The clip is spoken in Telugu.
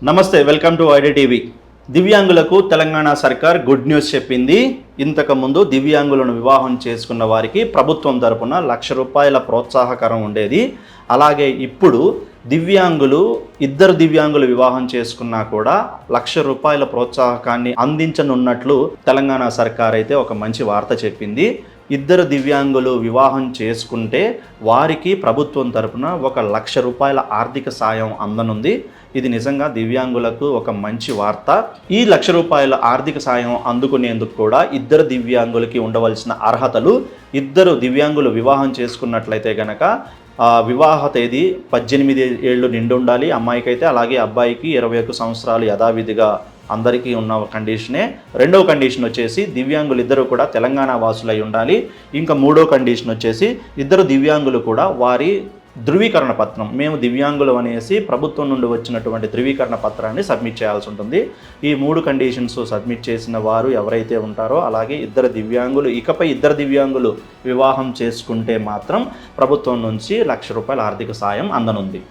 నమస్తే, వెల్కమ్ టు ఐడి టీవీ. దివ్యాంగులకు తెలంగాణ సర్కార్ గుడ్ న్యూస్ చెప్పింది. ఇంతకుముందు దివ్యాంగులను వివాహం చేసుకున్న వారికి ప్రభుత్వం తరపున ₹1,00,000 ప్రోత్సాహకరం ఉండేది. అలాగే ఇప్పుడు ఇద్దరు దివ్యాంగులు వివాహం చేసుకున్నా కూడా ₹1,00,000 ప్రోత్సాహకాన్ని అందించనున్నట్లు తెలంగాణ సర్కార్ అయితే ఒక మంచి వార్త చెప్పింది. ఇద్దరు దివ్యాంగులు వివాహం చేసుకుంటే వారికి ప్రభుత్వం తరపున ₹1,00,000 ఆర్థిక సాయం అందనుంది. ఇది నిజంగా దివ్యాంగులకు ఒక మంచి వార్త. ఈ ₹1,00,000 ఆర్థిక సాయం అందుకునేందుకు కూడా ఇద్దరు దివ్యాంగులకి ఉండవలసిన అర్హతలు, ఇద్దరు దివ్యాంగులు వివాహం చేసుకున్నట్లయితే గనక వివాహ తేదీ 18 ఏళ్ళు నిండి ఉండాలి అమ్మాయికైతే, అలాగే అబ్బాయికి 21 సంవత్సరాలు యథావిధిగా అందరికీ ఉన్న కండిషనే. రెండవ కండిషన్ వచ్చేసి దివ్యాంగులు ఇద్దరు కూడా తెలంగాణ వాసులై ఉండాలి. ఇంకా మూడో కండిషన్ వచ్చేసి ఇద్దరు దివ్యాంగులు కూడా వారి ధృవీకరణ పత్రం, మేము దివ్యాంగులు అనేసి ప్రభుత్వం నుండి వచ్చినటువంటి ధృవీకరణ పత్రాన్ని సబ్మిట్ చేయాల్సి ఉంటుంది. ఈ 3 కండిషన్స్ సబ్మిట్ చేసిన వారు ఎవరైతే ఉంటారో, అలాగే ఇకపై ఇద్దరు దివ్యాంగులు వివాహం చేసుకుంటే మాత్రం ప్రభుత్వం నుంచి ₹1,00,000 ఆర్థిక సాయం అందనుంది.